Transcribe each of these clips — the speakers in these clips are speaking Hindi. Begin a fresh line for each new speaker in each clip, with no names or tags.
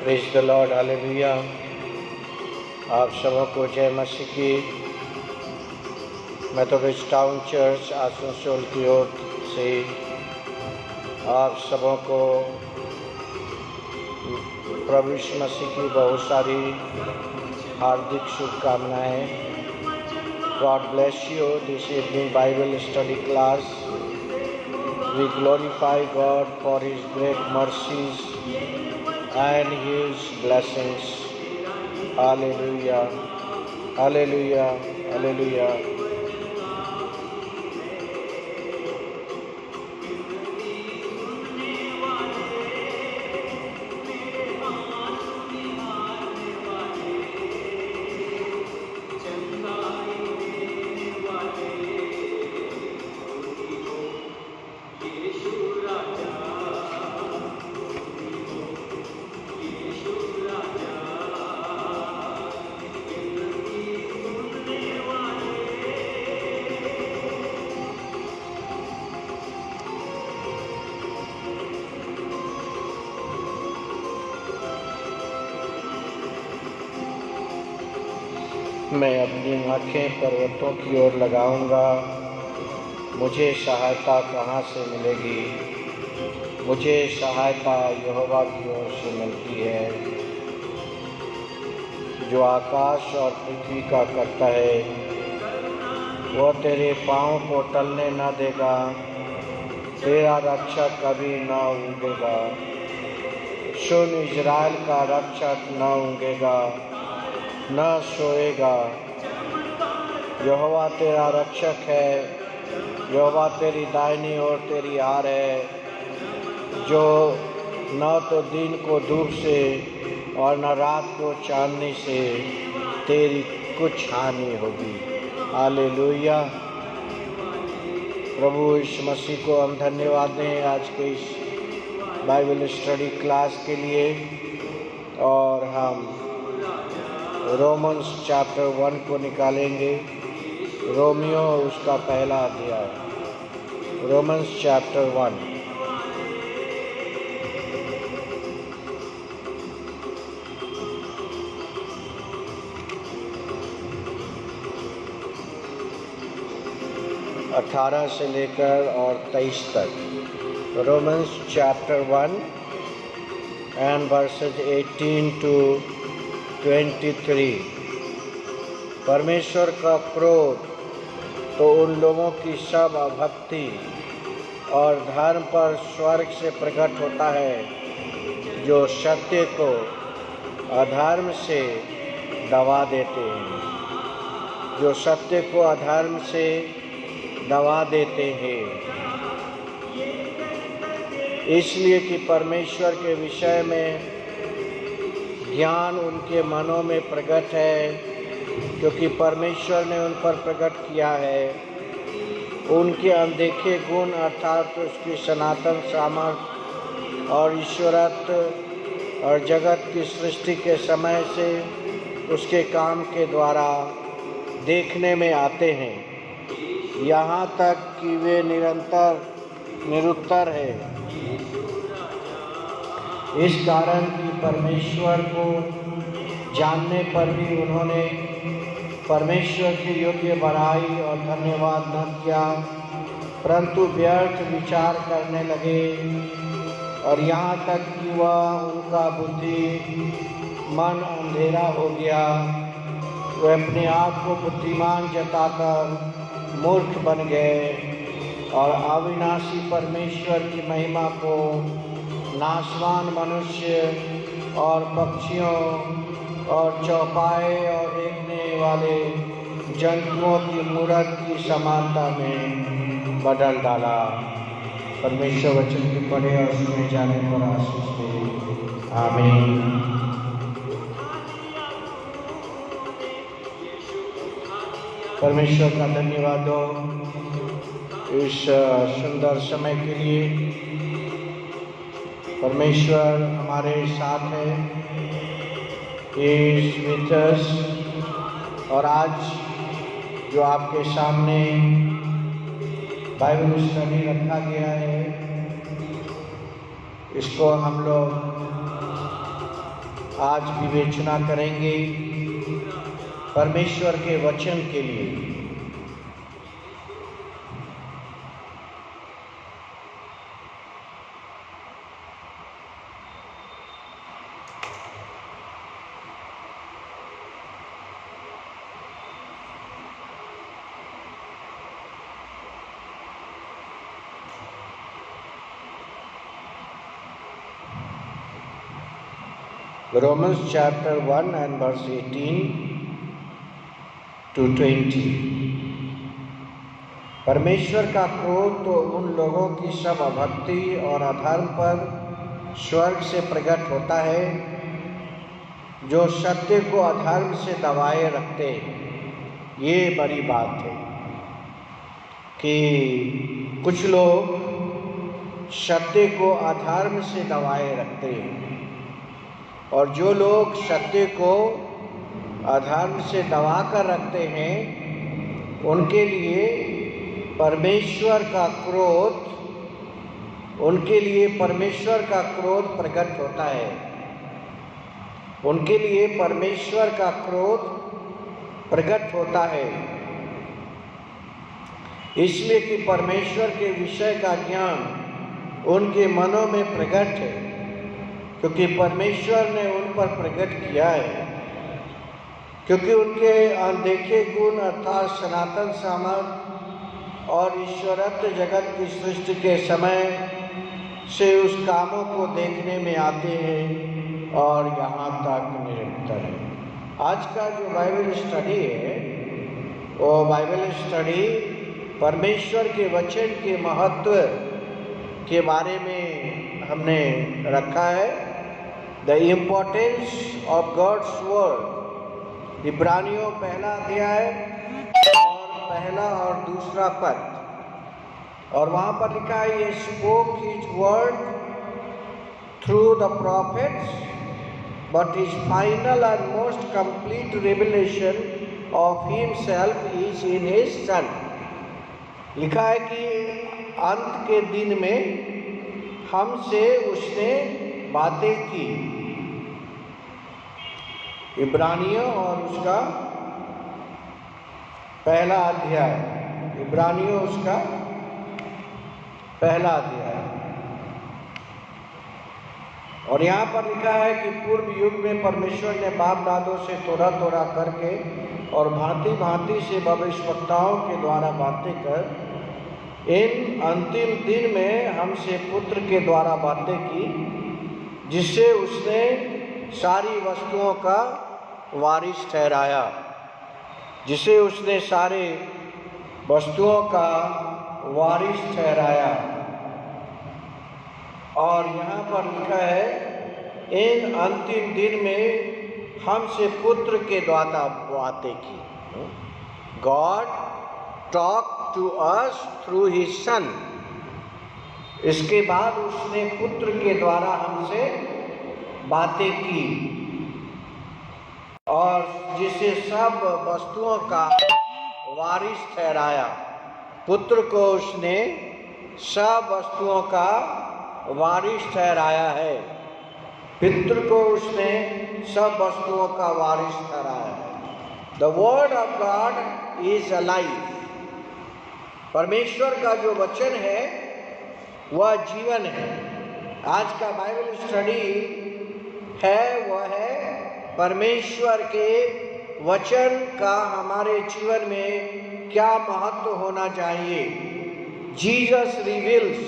Praise the Lord, hallelujah. आप सबों को जय मसीह की। मेथोडिस्ट टाउन चर्च आसनसोल की ओर से आप सबों को प्रभु यीशु मसीह की बहुत सारी हार्दिक शुभकामनाएं। God bless you this evening Bible study class. We glorify God for His great mercies and His blessings. Hallelujah, Hallelujah, Hallelujah. मैं अपनी आँखें पर्वतों की ओर लगाऊंगा, मुझे सहायता कहाँ से मिलेगी। मुझे सहायता यहोवा की ओर से मिलती है, जो आकाश और पृथ्वी का करता है। वह तेरे पाँव को टलने न देगा, तेरा रक्षक कभी न ऊँघेगा। सुन, इज़राइल का रक्षक न ऊँघेगा न सोएगा। यहोवा तेरा रक्षक है, यहोवा तेरी दाहिनी ओर तेरी हार है, जो न तो दिन को धूप से और न रात को चांदनी से तेरी कुछ हानि होगी। हालेलुया। प्रभु यीशु मसीह को हम धन्यवाद दें आज के इस बाइबल स्टडी क्लास के लिए। और हम रोमन्स चैप्टर 1 को निकालेंगे। रोमियो उसका पहला अध्याय। Romans chapter 1। अठारह से लेकर और 23 तक। Romans chapter 1 and versus 18 to 23। परमेश्वर का क्रोध तो उन लोगों की सब अभक्ति और धर्म पर स्वर्ग से प्रकट होता है, जो सत्य को अधर्म से दबा देते हैं। जो सत्य को अधर्म से दबा देते हैं, इसलिए कि परमेश्वर के विषय में ज्ञान उनके मनों में प्रकट है, क्योंकि परमेश्वर ने उन पर प्रकट किया है। उनके अनदेखे गुण अर्थात उसकी सनातन सामर्थ और ईश्वरत्व और जगत की सृष्टि के समय से उसके काम के द्वारा देखने में आते हैं, यहाँ तक कि वे निरुत्तर है। इस कारण कि परमेश्वर को जानने पर भी उन्होंने परमेश्वर के योग्य बड़ाई और धन्यवाद न किया, परंतु व्यर्थ विचार करने लगे। और यहाँ तक कि वह उनका बुद्धि मन अंधेरा हो गया। वे अपने आप को बुद्धिमान जताकर मूर्ख बन गए और अविनाशी परमेश्वर की महिमा को नाशवान मनुष्य और पक्षियों और चौपाए और रेंगने वाले जंतुओं की मूरत की समानता में बदल डाला। परमेश्वर वचन के पढ़े और सुने जाने पर आशीष दे। आमीन। परमेश्वर का धन्यवाद हो इस सुंदर समय के लिए। परमेश्वर हमारे साथ है, इस विचर्स। और आज जो आपके सामने बाइबल स्टडी रखा गया है, इसको हम लोग आज विवेचना करेंगे परमेश्वर के वचन के लिए। Romans chapter 1 and verse 18 to 20। परमेश्वर का क्रोध तो उन लोगों की सब अभक्ति और अधर्म पर स्वर्ग से प्रकट होता है जो सत्य को अधर्म से दबाए रखते हैं। ये बड़ी बात है कि कुछ लोग सत्य को अधर्म से दबाए रखते हैं, और जो लोग सत्य को अधर्म से दबा कर रखते हैं उनके लिए परमेश्वर का क्रोध प्रकट होता है। उनके लिए परमेश्वर का क्रोध प्रकट होता है, इसलिए कि परमेश्वर के विषय का ज्ञान उनके मनों में प्रकट है, क्योंकि परमेश्वर ने उन पर प्रकट किया है। क्योंकि उनके अनदेखे गुण अर्थात सनातन सामर्थ और ईश्वरत्व जगत की सृष्टि के समय से उस कामों को देखने में आते हैं और यहाँ तक निरंतर है। आज का जो बाइबल स्टडी है वो बाइबल स्टडी परमेश्वर के वचन के महत्व के बारे में हमने रखा है। The importance of God's word, इब्रानियों पहला अध्याय और पहला और दूसरा पद, और वहाँ पर लिखा है ये spoke his word through the profits but his final and most complete revelation of himself is in his son. लिखा है कि अंत के दिन में हमसे उसने बातें की। इब्रानियों और उसका पहला अध्याय, इब्रानियों उसका पहला अध्याय, और यहाँ पर लिखा है कि पूर्व युग में परमेश्वर ने बाप दादों से थोड़ा थोड़ा करके और भांति भांति से भविष्यवक्ताओं के द्वारा बातें कर इन अंतिम दिन में हमसे पुत्र के द्वारा बातें की, जिससे उसने सारी वस्तुओं का वारिस ठहराया, जिसे उसने सारे वस्तुओं का वारिस ठहराया। और यहाँ पर लिखा है इन अंतिम दिन में हमसे पुत्र के द्वारा बातें की। God talk to us through his son. इसके बाद उसने पुत्र के द्वारा हमसे बातें की और जिसे सब वस्तुओं का वारिस ठहराया। पुत्र को उसने सब वस्तुओं का वारिस ठहराया है। पितृ को उसने सब वस्तुओं का वारिस ठहराया है। The word of God is alive. परमेश्वर का जो वचन है वह जीवन है। आज का बाइबल स्टडी है वह है परमेश्वर के वचन का हमारे जीवन में क्या महत्व होना चाहिए। Jesus reveals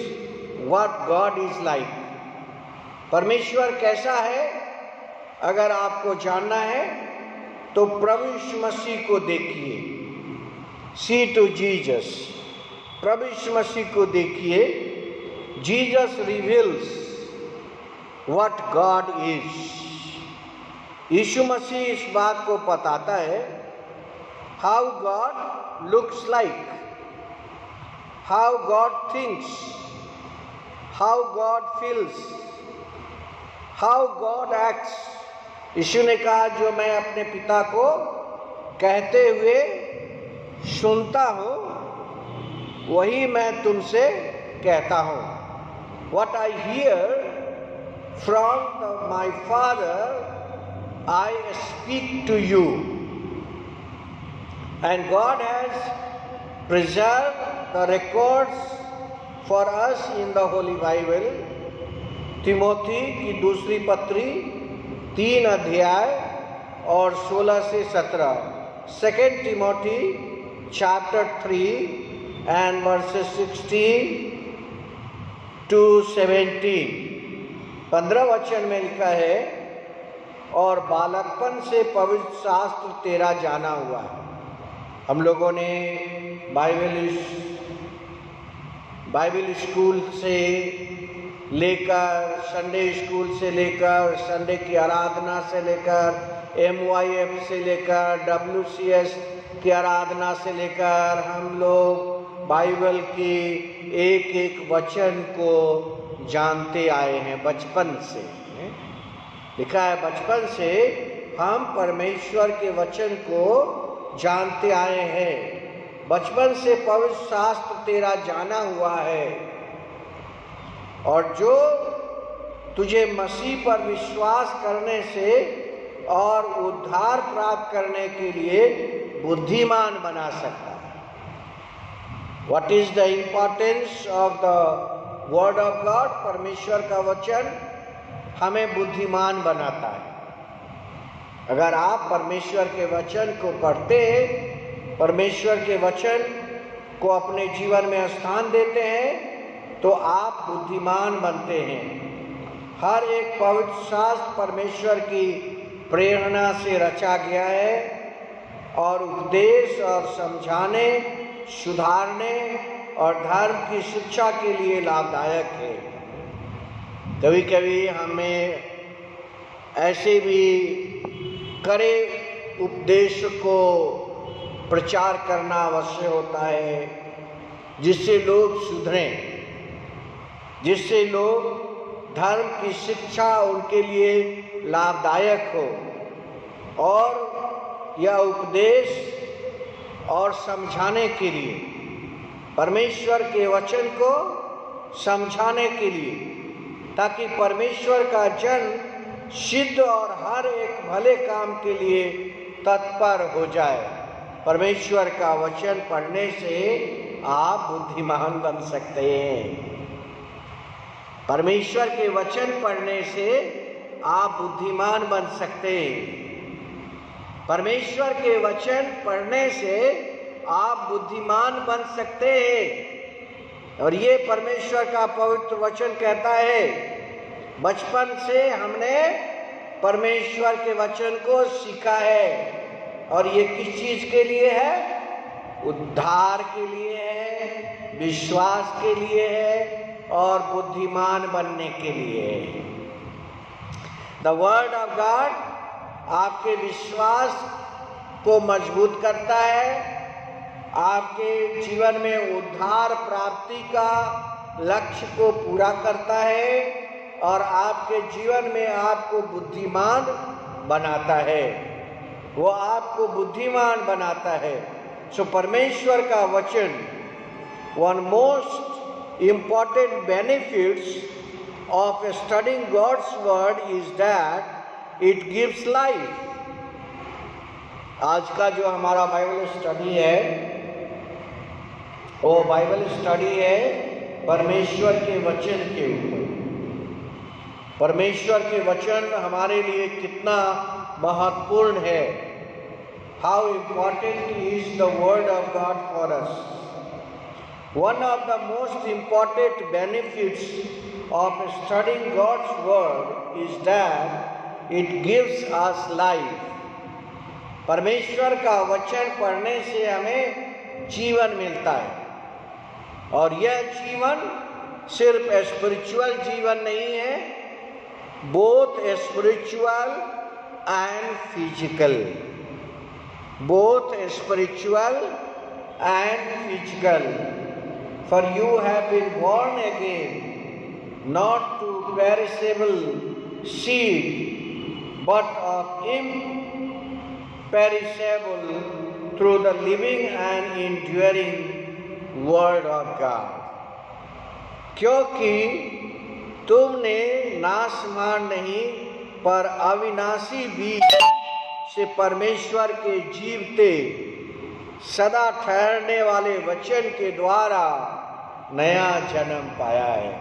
what God is like. परमेश्वर कैसा है अगर आपको जानना है तो प्रभु यीशु मसीह को देखिए। सी टू जीसस। प्रभु यीशु मसीह को देखिए। Jesus reveals what God is. Yeshu Masih इस बात को बताता है how God looks like, how God thinks, how God feels, how God acts. Yeshu ने कहा जो मैं अपने पिता को कहते हुए सुनता हूँ वही मैं तुमसे कहता हूँ। What I hear from my Father I speak to you. And God has preserved the records for us in the Holy Bible. Timothy की दूसरी पत्री 3 अध्याय और 16 से 17. 2 Timothy chapter 3 and verses 16 to 17. 15 वचन में लिखा है, और बालकपन से पवित्र शास्त्र तेरा जाना हुआ है. हम लोगों ने बाइबल स्कूल से लेकर, संडे स्कूल से लेकर, संडे की आराधना से लेकर, MYF से लेकर, WCS की आराधना से लेकर, हम लोग बाइबल की एक एक वचन को जानते आए हैं बचपन से. लिखा है बचपन से हम परमेश्वर के वचन को जानते आए हैं. बचपन से पवित्र शास्त्र तेरा जाना हुआ है, और जो तुझे मसीह पर विश्वास करने से और उद्धार प्राप्त करने के लिए बुद्धिमान बना सकता है. What is the importance of the word of God? परमेश्वर का वचन हमें बुद्धिमान बनाता है. अगर आप परमेश्वर के वचन को पढ़ते हैं, परमेश्वर के वचन को अपने जीवन में स्थान देते हैं, तो आप बुद्धिमान बनते हैं. हर एक पवित्र शास्त्र परमेश्वर की प्रेरणा से रचा गया है और उपदेश और समझाने, सुधारने और धर्म की शिक्षा के लिए लाभदायक है. कभी कभी हमें ऐसे भी कड़े उपदेश को प्रचार करना अवश्य होता है, जिससे लोग सुधरें, जिससे लोग धर्म की शिक्षा उनके लिए लाभदायक हो. और यह उपदेश और समझाने के लिए, परमेश्वर के वचन को समझाने के लिए, ताकि परमेश्वर का जन सिद्ध और हर एक भले काम के लिए तत्पर हो जाए. परमेश्वर का वचन पढ़ने से आप बुद्धिमान बन सकते हैं. परमेश्वर के वचन पढ़ने से आप बुद्धिमान बन सकते हैं. परमेश्वर के वचन पढ़ने से आप बुद्धिमान बन सकते हैं. और ये परमेश्वर का पवित्र वचन कहता है, बचपन से हमने परमेश्वर के वचन को सीखा है. और ये किस चीज के लिए है? उद्धार के लिए है, विश्वास के लिए है और बुद्धिमान बनने के लिए है. द वर्ड ऑफ गॉड आपके विश्वास को मजबूत करता है, आपके जीवन में उद्धार प्राप्ति का लक्ष्य को पूरा करता है और आपके जीवन में आपको बुद्धिमान बनाता है. वो आपको बुद्धिमान बनाता है. सो परमेश्वर का वचन, one most important benefits of studying God's word is that it gives life. आज का जो हमारा बाइबल स्टडी है, वो बाइबल स्टडी है परमेश्वर के वचन के ऊपर. परमेश्वर के वचन हमारे लिए कितना महत्वपूर्ण है. How important is the word of God for us? One of the most important benefits of studying God's word is that it gives us life. परमेश्वर का वचन पढ़ने से हमें जीवन मिलता है, और यह जीवन सिर्फ स्पिरिचुअल जीवन नहीं है, both spiritual and physical. Both spiritual and physical. For you have been born again, not to perishable seed, but of imperishable, through the living and enduring word of God. क्योंकि तुमने नाशमान नहीं पर अविनाशी बीज से परमेश्वर के जीवते सदा ठहरने वाले वचन के द्वारा नया जन्म पाया है।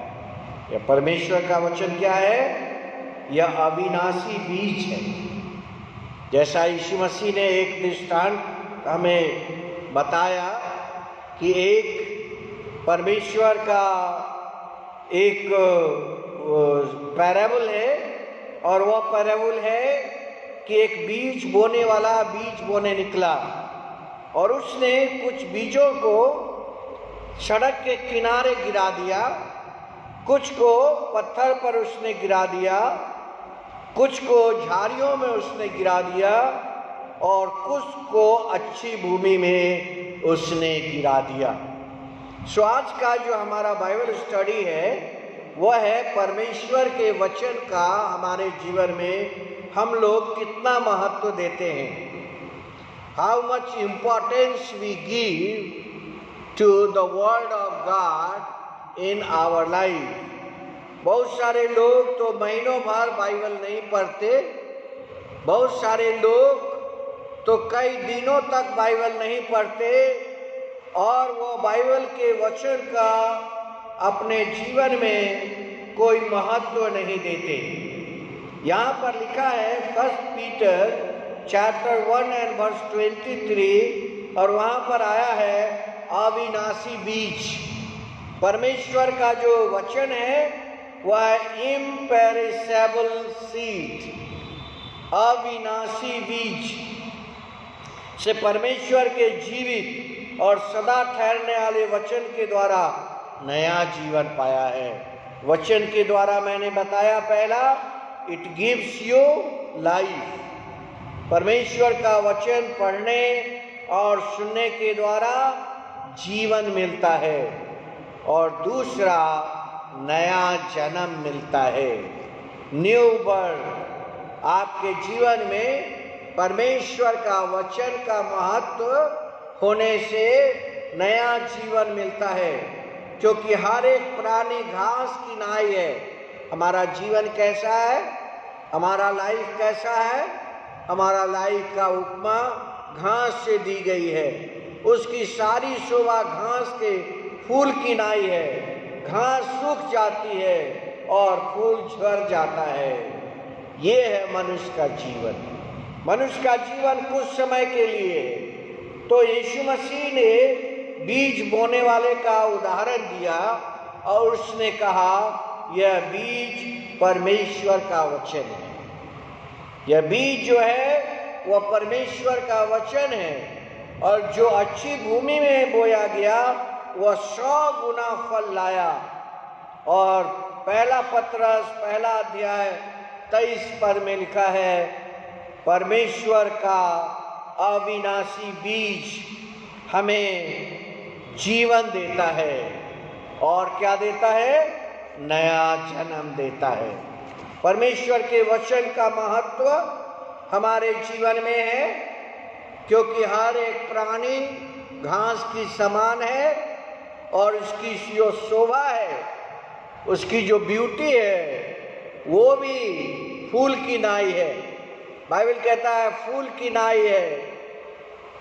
यह परमेश्वर का वचन क्या है? यह अविनाशी बीज है। जैसा यीशु मसीह ने एक दृष्टांत हमें बताया कि एक परमेश्वर का एक पैराबल है, और वह पैराबल है कि एक बीज बोने वाला बीज बोने निकला और उसने कुछ बीजों को सड़क के किनारे गिरा दिया, कुछ को पत्थर पर उसने गिरा दिया, कुछ को झाड़ियों में उसने गिरा दिया और कुछ को अच्छी भूमि में उसने गिरा दिया। सो आज का जो हमारा बाइबल स्टडी है वह है परमेश्वर के वचन का हमारे जीवन में हम लोग कितना महत्व देते हैं। How much importance we give to the word of God in our life. बहुत सारे लोग तो महीनों भर बाइबल नहीं पढ़ते, बहुत सारे लोग तो कई दिनों तक बाइबल नहीं पढ़ते और वो बाइबल के वचन का अपने जीवन में कोई महत्व नहीं देते। यहाँ पर लिखा है 1 पीटर चैप्टर 1 एंड वर्स 23, और वहाँ पर आया है अविनाशी बीज। परमेश्वर का जो वचन है वह इम्पेरिसेबल सीड, अविनाशी बीज से परमेश्वर के जीवित और सदा ठहरने वाले वचन के द्वारा नया जीवन पाया है। वचन के द्वारा मैंने बताया पहला, इट गिव्स यू लाइफ। परमेश्वर का वचन पढ़ने और सुनने के द्वारा जीवन मिलता है, और दूसरा नया जन्म मिलता है, न्यू बर्थ। आपके जीवन में परमेश्वर का वचन का महत्व होने से नया जीवन मिलता है, क्योंकि हर एक प्राणी घास की नाई है। हमारा जीवन कैसा है? हमारा लाइफ कैसा है? हमारा लाइफ का उपमा घास से दी गई है। उसकी सारी शोभा घास के फूल की नाई है। घास सूख जाती है और फूल झड़ जाता है। ये है मनुष्य का जीवन। मनुष्य का जीवन कुछ समय के लिए। तो यीशु मसीह ने बीज बोने वाले का उदाहरण दिया और उसने कहा यह बीज परमेश्वर का वचन है। यह बीज जो है वह परमेश्वर का वचन है, और जो अच्छी भूमि में बोया गया वह 100 गुना फल लाया। और पहला पत्रस पहला अध्याय 23 पर में लिखा है, परमेश्वर का अविनाशी बीज हमें जीवन देता है, और क्या देता है? नया जन्म देता है। परमेश्वर के वचन का महत्व हमारे जीवन में है, क्योंकि हर एक प्राणी घास की समान है, और उसकी जो शोभा है, उसकी जो ब्यूटी है, वो भी फूल की नाई है। बाइबल कहता है फूल की नाई है,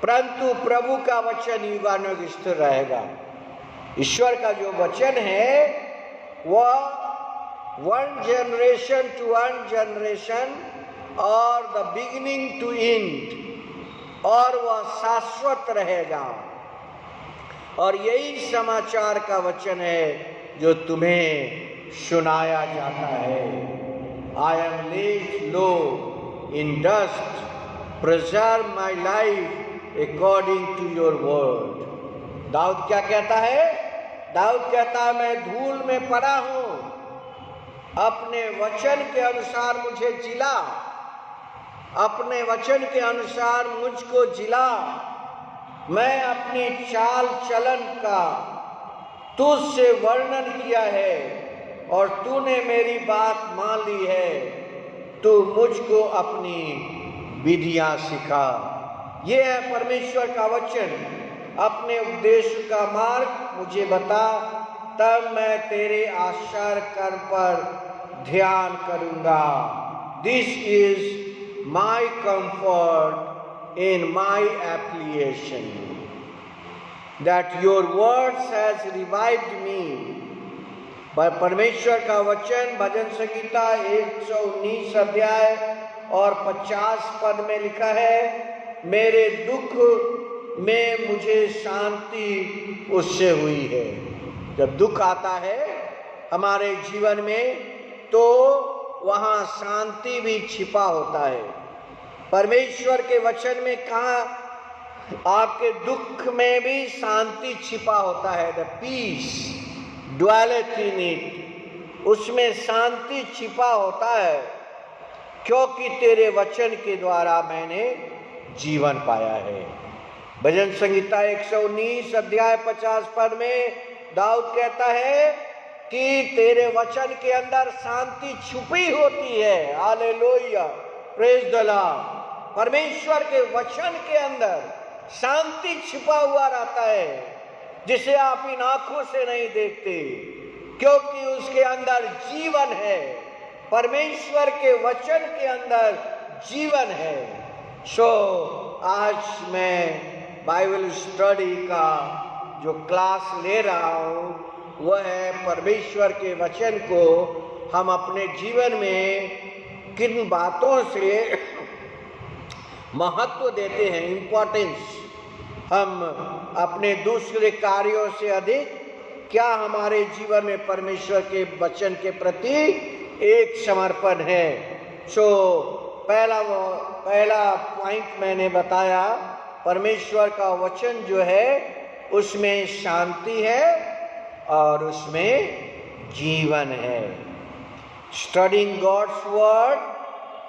परंतु प्रभु का वचन युगानुयुग स्थिर रहेगा। ईश्वर का जो वचन है वह one generation to one generation और द बिगिनिंग टू एंड, और वह शाश्वत रहेगा। और यही समाचार का वचन है जो तुम्हें सुनाया जाता है। I am laid low in dust, preserve my life according to your word. दाऊद क्या कहता है? दाऊद कहता है मैं धूल में पड़ा हूं, अपने वचन के अनुसार मुझे जिला, अपने वचन के अनुसार मुझको जिला। मैं अपनी चाल चलन का तुझसे वर्णन किया है और तूने मेरी बात मान ली है। तू मुझको अपनी विधियां सिखा। ये है परमेश्वर का वचन। अपने उपदेश का मार्ग मुझे बता, तब मैं तेरे आश्चर्य कर्म पर ध्यान करूंगा। this is my comfort in my affliction, that your words has revived me. परमेश्वर का वचन भजन संहिता 119 अध्याय और 50 पद में लिखा है, मेरे दुख में मुझे शांति उससे हुई है। जब दुख आता है हमारे जीवन में तो वहाँ शांति भी छिपा होता है। परमेश्वर के वचन में कहा आपके दुख में भी शांति छिपा होता है। The peace dwelleth in it, उसमें शांति छिपा होता है, क्योंकि तेरे वचन के द्वारा मैंने जीवन पाया है। भजन संहिता 119 अध्याय 50 पद में दाऊद कहता है कि तेरे वचन के अंदर शांति छुपी होती है। Hallelujah, praise the Lord. परमेश्वर के वचन के अंदर शांति छिपा हुआ रहता है, जिसे आप इन आंखों से नहीं देखते, क्योंकि उसके अंदर जीवन है। परमेश्वर के वचन के अंदर जीवन है। आज मैं बाइबल स्टडी का जो क्लास ले रहा हूँ वह है परमेश्वर के वचन को हम अपने जीवन में किन बातों से महत्व देते हैं, इम्पोर्टेंस। हम अपने दूसरे कार्यों से अधिक क्या हमारे जीवन में परमेश्वर के वचन के प्रति एक समर्पण है। पहला पॉइंट मैंने बताया, परमेश्वर का वचन जो है उसमें शांति है और उसमें जीवन है। Studying God's word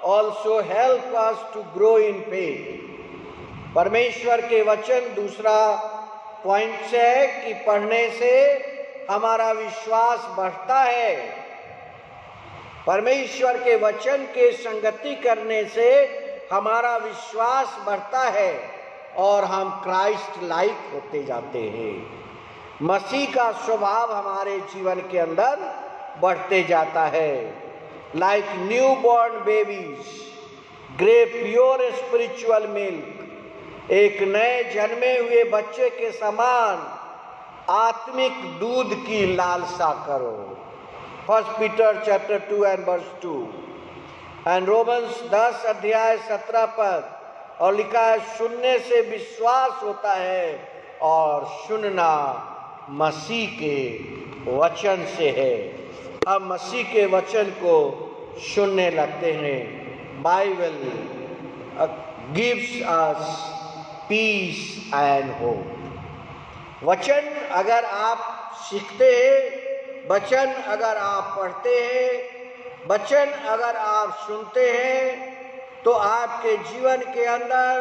also help us to grow in faith. परमेश्वर के वचन दूसरा पॉइंट से है कि पढ़ने से हमारा विश्वास बढ़ता है। परमेश्वर के वचन के संगति करने से हमारा विश्वास बढ़ता है और हम क्राइस्ट लाइक होते जाते हैं। मसीह का स्वभाव हमारे जीवन के अंदर बढ़ते जाता है। Like new born babies grey pure spiritual milk, एक नए जन्मे हुए बच्चे के समान आत्मिक दूध की लालसा करो। 1 Peter chapter 2 and verse 2 and Romans 10 अध्याय 17 पद, और लिखा है सुनने से विश्वास होता है और सुनना मसीह के वचन से है। हम मसीह के वचन को सुनने लगते हैं। Bible gives us piece and hope. वचन अगर आप सीखते हैं, वचन अगर आप पढ़ते हैं, वचन अगर आप सुनते हैं, तो आपके जीवन के अंदर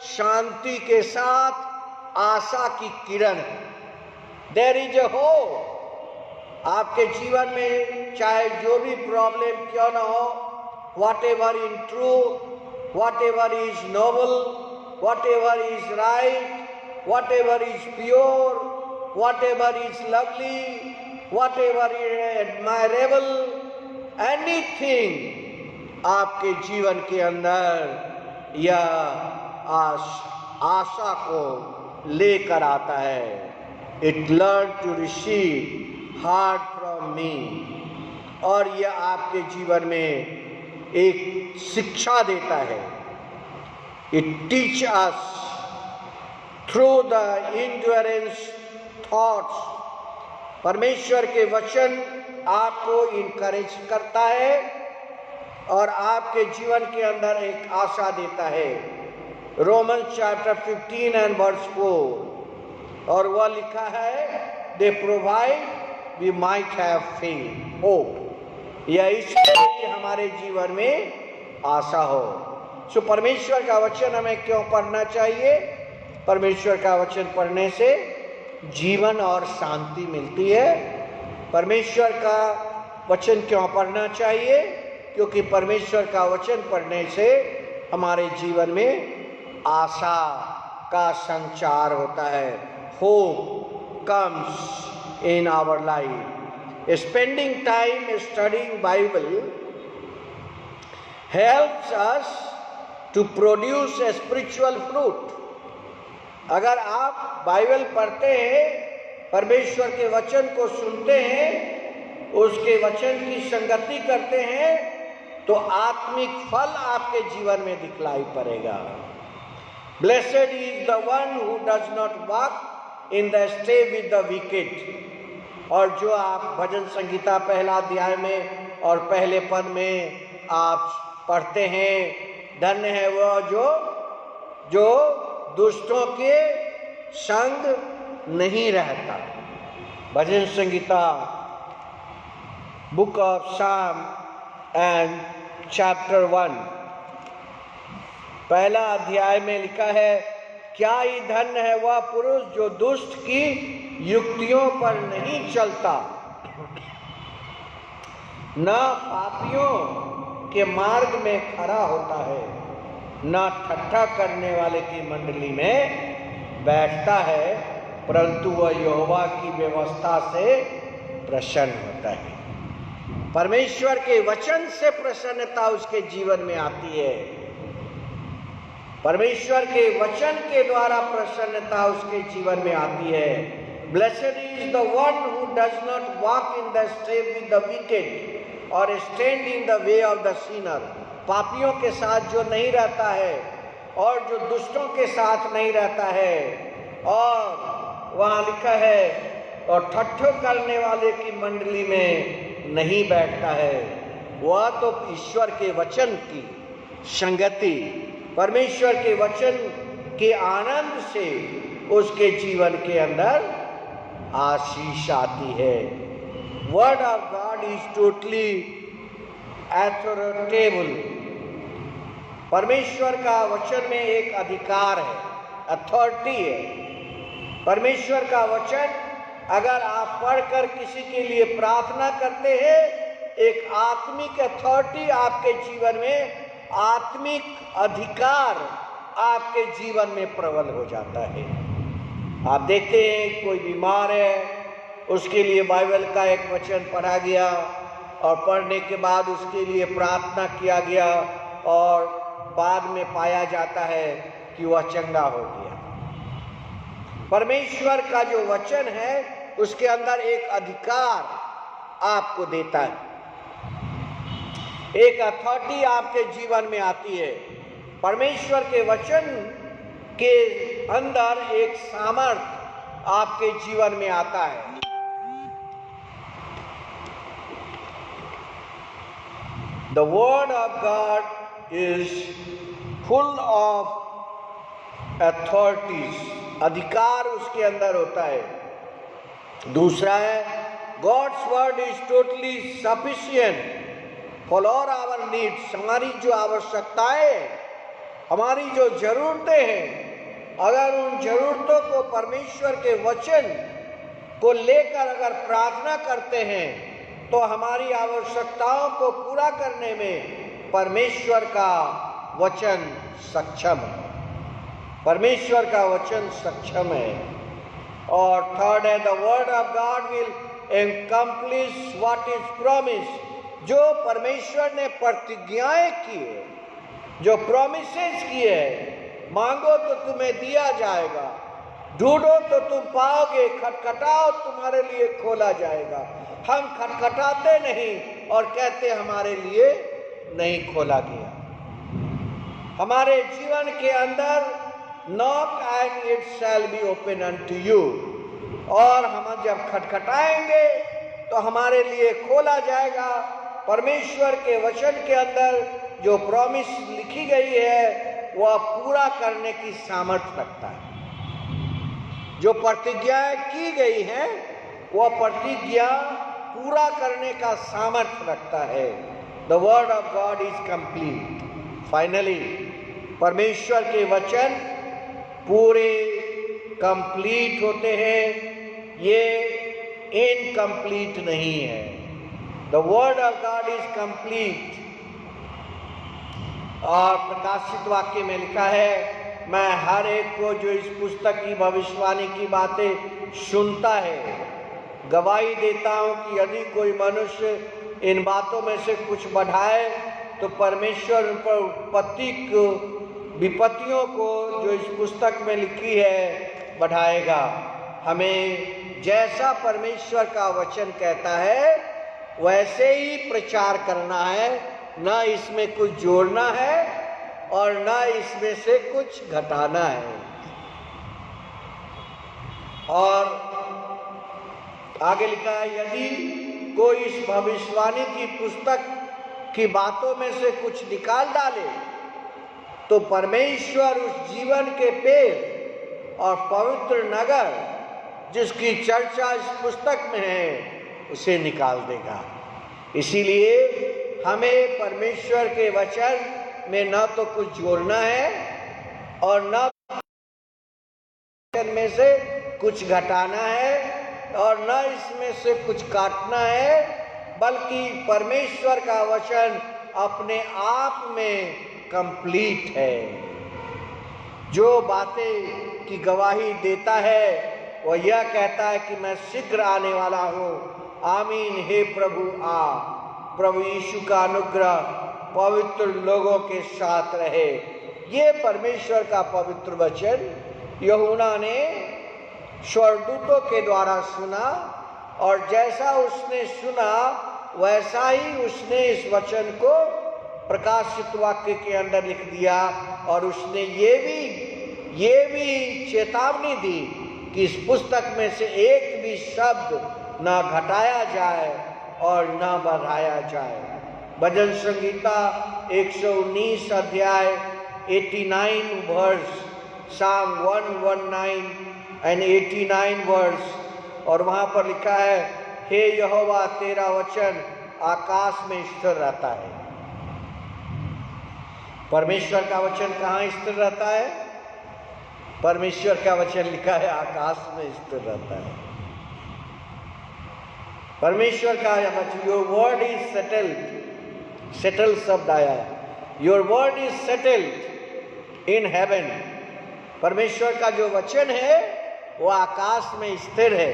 शांति के साथ आशा की किरण है। There is a hope. आपके जीवन में चाहे जो भी प्रॉब्लम क्यों ना हो, whatever in true, whatever is noble, whatever is right, whatever is pure, whatever is lovely, whatever is admirable, anything आपके जीवन के अंदर यह आशा को लेकर आता है। It learn to receive heart from me, और यह आपके जीवन में एक शिक्षा देता है। It teaches us through the endurance thoughts। परमेश्वर के वचन आपको इनकरेज करता है और आपके जीवन के अंदर एक आशा देता है। रोमन्स चैप्टर 15 एंड वर्स 4, और वह लिखा है they provide we might have faith hope. यह इसलिए कि हमारे जीवन में आशा हो। परमेश्वर का वचन हमें क्यों पढ़ना चाहिए? परमेश्वर का वचन पढ़ने से जीवन और शांति मिलती है। परमेश्वर का वचन क्यों पढ़ना चाहिए? क्योंकि परमेश्वर का वचन पढ़ने से हमारे जीवन में आशा का संचार होता है। Hope comes in our life. Spending time studying Bible helps us to produce a spiritual fruit. अगर आप बाइबल पढ़ते हैं, परमेश्वर के वचन को सुनते हैं, उसके वचन की संगति करते हैं, तो आत्मिक फल आपके जीवन में दिखलाई पड़ेगा। Blessed is the one who does not walk in the step with the wicked. और जो आप भजन संगीता पहला अध्याय में और पहले पद में आप पढ़ते हैं, धन्य है वह जो दुष्टों के संग नहीं रहता। भजन संगीता बुक ऑफ साम एंड चैप्टर 1 पहला अध्याय में लिखा है, क्या ही धन्य है वह पुरुष जो दुष्ट की युक्तियों पर नहीं चलता, न पापियों के मार्ग में खड़ा होता है, न ठट्ठा करने वाले की मंडली में बैठता है, परंतु वह यहोवा की व्यवस्था से प्रसन्न होता है। परमेश्वर के वचन से प्रसन्नता उसके जीवन में आती है। परमेश्वर के वचन के द्वारा प्रसन्नता उसके जीवन में आती है। Blessed is the one who does not walk in the step with the wicked or stand in the way of the sinner. पापियों के साथ जो नहीं रहता है और जो दुष्टों के साथ नहीं रहता है, और वहाँ लिखा है और ठट्ठो करने वाले की मंडली में नहीं बैठता है। वह तो ईश्वर के वचन की संगति, परमेश्वर के वचन के आनंद से उसके जीवन के अंदर आशीष आती है। Word of God is totally authoritable. परमेश्वर का वचन में एक अधिकार है, अथॉरिटी है। परमेश्वर का वचन अगर आप पढ़कर किसी के लिए प्रार्थना करते हैं, एक आत्मिक अथॉरिटी आपके जीवन में, आत्मिक अधिकार आपके जीवन में प्रबल हो जाता है। आप देखते हैं कोई बीमार है, उसके लिए बाइबल का एक वचन पढ़ा गया और पढ़ने के बाद उसके लिए प्रार्थना किया गया और बाद में पाया जाता है कि वह चंगा हो गया। परमेश्वर का जो वचन है उसके अंदर एक अधिकार आपको देता है, एक अथॉरिटी आपके जीवन में आती है। परमेश्वर के वचन के अंदर एक सामर्थ आपके जीवन में आता है। The word of God is full of authorities. अधिकार उसके अंदर होता है। दूसरा है, God's word is totally sufficient for all our needs. हमारी जो आवश्यकताएं, हमारी जो जरूरतें हैं, अगर उन जरूरतों को परमेश्वर के वचन को लेकर अगर प्रार्थना करते हैं, तो हमारी आवश्यकताओं को पूरा करने में परमेश्वर का वचन सक्षम है। परमेश्वर का वचन सक्षम है। और थर्ड है, the word of God will accomplish what is promised. जो परमेश्वर ने प्रतिज्ञाएं की है, जो प्रोमिसेस किए हैं, मांगो तो तुम्हें दिया जाएगा, ढूंढो तो तुम पाओगे, खटखटाओ तुम्हारे लिए खोला जाएगा। हम खटखटाते नहीं और कहते हमारे लिए नहीं खोला गया। हमारे जीवन के अंदर knock and it shall be open unto you, और हम जब खटखटाएंगे तो हमारे लिए खोला जाएगा। परमेश्वर के वचन के अंदर जो प्रॉमिस लिखी गई है वह पूरा करने की सामर्थ्य रखता है। जो प्रतिज्ञाएं की गई हैं वह प्रतिज्ञा पूरा करने का सामर्थ्य रखता है। The word of God is complete. Finally परमेश्वर के वचन पूरे कंप्लीट होते हैं, ये इनकम्प्लीट नहीं है। The word of God is complete. और प्रकाशित वाक्य में लिखा है, मैं हर एक को जो इस पुस्तक की भविष्यवाणी की बातें सुनता है गवाही देता हूं कि यदि कोई मनुष्य इन बातों में से कुछ बढ़ाए तो परमेश्वर उन पर विपत्तियों को जो इस पुस्तक में लिखी है बढ़ाएगा। हमें जैसा परमेश्वर का वचन कहता है वैसे ही प्रचार करना है, ना इसमें कुछ जोड़ना है और ना इसमें से कुछ घटाना है। और आगे लिखा है, यदि कोई इस भविष्यवाणी की पुस्तक की बातों में से कुछ निकाल डाले तो परमेश्वर उस जीवन के पेड़ और पवित्र नगर जिसकी चर्चा इस पुस्तक में है उसे निकाल देगा। इसीलिए हमें परमेश्वर के वचन में न तो कुछ जोड़ना है और न में से कुछ घटाना है और न इसमें से कुछ काटना है, बल्कि परमेश्वर का वचन अपने आप में कंप्लीट है। जो बातें की गवाही देता है वह यह कहता है कि मैं शीघ्र आने वाला हूँ। आमीन। हे प्रभु आ। प्रभु यीशु का अनुग्रह पवित्र लोगों के साथ रहे। ये परमेश्वर का पवित्र वचन यूहन्ना ने स्वर्गदूतों के द्वारा सुना और जैसा उसने सुना वैसा ही उसने इस वचन को प्रकाशित वाक्य के अंदर लिख दिया। और उसने ये भी चेतावनी दी कि इस पुस्तक में से एक भी शब्द ना घटाया जाए और ना बढ़ाया जाए। भजन संगीता 119 अध्याय 89 वर्स, Psalm 119 and 89 वर्स, और वहां पर लिखा है, हे यहोवा तेरा वचन आकाश में स्थिर रहता है। परमेश्वर का वचन कहाँ स्थिर रहता है? परमेश्वर का वचन लिखा है आकाश में स्थिर रहता है। परमेश्वर का वचन, your word is settled, settle शब्द आया है, your word is settled in heaven. परमेश्वर का जो वचन है वो आकाश में स्थिर है।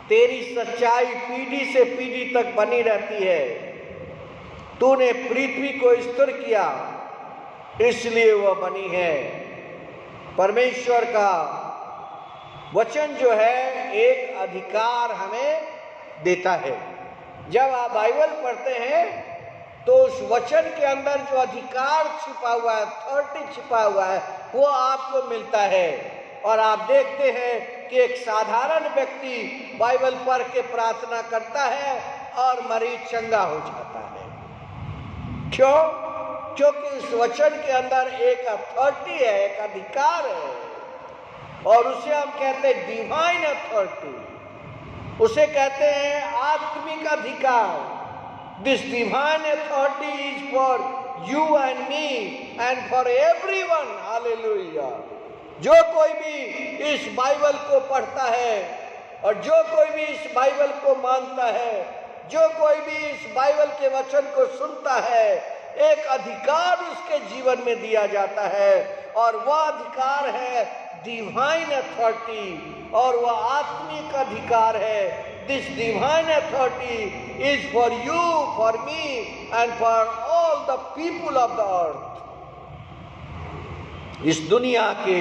तेरी सच्चाई पीढ़ी से पीढ़ी तक बनी रहती है। तूने पृथ्वी को स्थिर किया इसलिए वह बनी है। परमेश्वर का वचन जो है एक अधिकार हमें देता है। जब आप बाइबल पढ़ते हैं तो उस वचन के अंदर जो अधिकार छिपा हुआ है, अथॉरिटी छिपा हुआ है, वो आपको मिलता है। और आप देखते हैं कि एक साधारण व्यक्ति बाइबल पढ़ के प्रार्थना करता है और मरीज चंगा हो जाता है। क्यों? क्योंकि इस वचन के अंदर एक अथॉरिटी है, एक अधिकार है, और उसे हम कहते हैं डिवाइन अथॉरिटी। उसे कहते हैं आत्मिक अधिकार। This divine authority is for you and me and for everyone. Hallelujah. जो कोई भी इस बाइबल को पढ़ता है और जो कोई भी इस बाइबल को मानता है, जो कोई भी इस बाइबल के वचन को सुनता है, एक अधिकार उसके जीवन में दिया जाता है और वह अधिकार है डिवाइन अथॉरिटी, और वह आत्मिक अधिकार है। This divine authority is for you, for me and for all the people of the earth. इस दुनिया के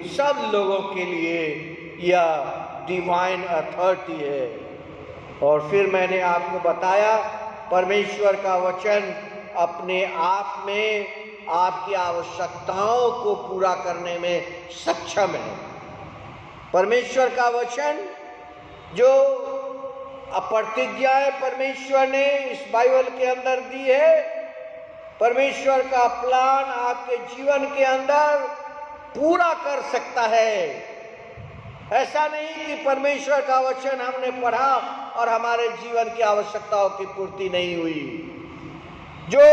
सब लोगों के लिए यह डिवाइन अथॉरिटी है। और फिर मैंने आपको बताया परमेश्वर का वचन अपने आप में आपकी आवश्यकताओं को पूरा करने में सक्षम है। परमेश्वर का वचन जो प्रतिज्ञाएं परमेश्वर ने इस बाइबल के अंदर दी है, परमेश्वर का प्लान आपके जीवन के अंदर पूरा कर सकता है। ऐसा नहीं कि परमेश्वर का वचन हमने पढ़ा और हमारे जीवन की आवश्यकताओं की पूर्ति नहीं हुई। जो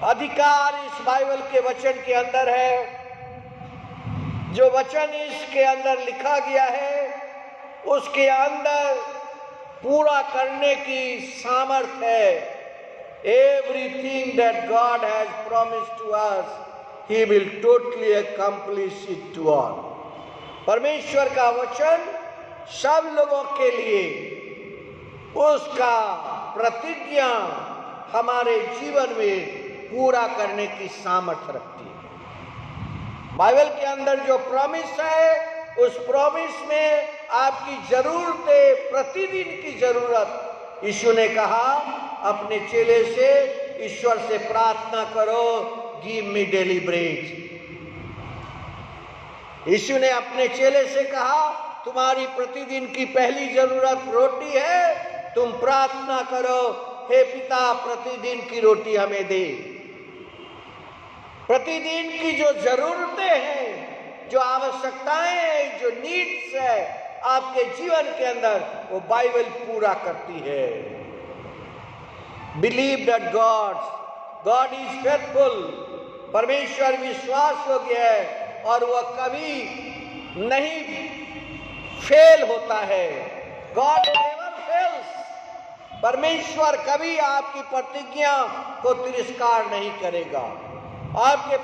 अधिकार इस बाइबल के वचन के अंदर है, जो वचन इसके अंदर लिखा गया है, उसके अंदर पूरा करने की सामर्थ है। Everything that God has promised to us, He will totally accomplish it to all. परमेश्वर का वचन सब लोगों के लिए उसका प्रतिज्ञा हमारे जीवन में पूरा करने की सामर्थ्य रखती है। बाइबल के अंदर जो प्रॉमिस है, उस प्रॉमिस में आपकी जरूरतें, प्रतिदिन की जरूरत, यीशु ने कहा अपने चेले से, ईश्वर से प्रार्थना करो, गिव मी डेली ब्रेड। यीशु ने अपने चेले से कहा तुम्हारी प्रतिदिन की पहली जरूरत रोटी है, तुम प्रार्थना करो, हे पिता प्रतिदिन की रोटी हमें दे। प्रतिदिन की जो जरूरतें हैं, जो आवश्यकताएं हैं, जो नीड्स है आपके जीवन के अंदर, वो बाइबल पूरा करती है। Believe that God is faithful. परमेश्वर विश्वास योग्य है और वह कभी नहीं फेल होता है। God never fails. परमेश्वर कभी आपकी प्रतिज्ञा को तिरस्कार नहीं करेगा। आपके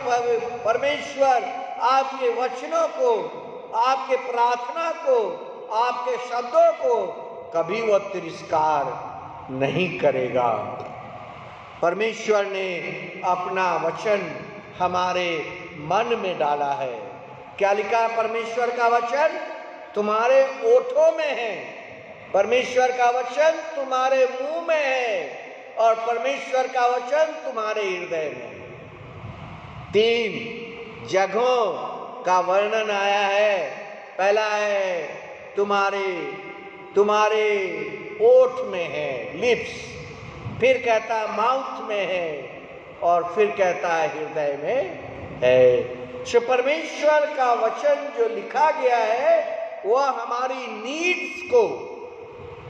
परमेश्वर आपके वचनों को, आपके प्रार्थना को, आपके शब्दों को कभी वो तिरस्कार नहीं करेगा। परमेश्वर ने अपना वचन हमारे मन में डाला है। क्या लिखा है परमेश्वर का वचन? तुम्हारे ओठों में है। परमेश्वर का वचन तुम्हारे मुंह में है और परमेश्वर का वचन तुम्हारे हृदय में है। 3 जगहों का वर्णन आया है। पहला है तुम्हारे ओठ में है, लिप्स, फिर कहता है माउथ में है और फिर कहता है हृदय में है। सो परमेश्वर का वचन जो लिखा गया है वह हमारी नीड्स को,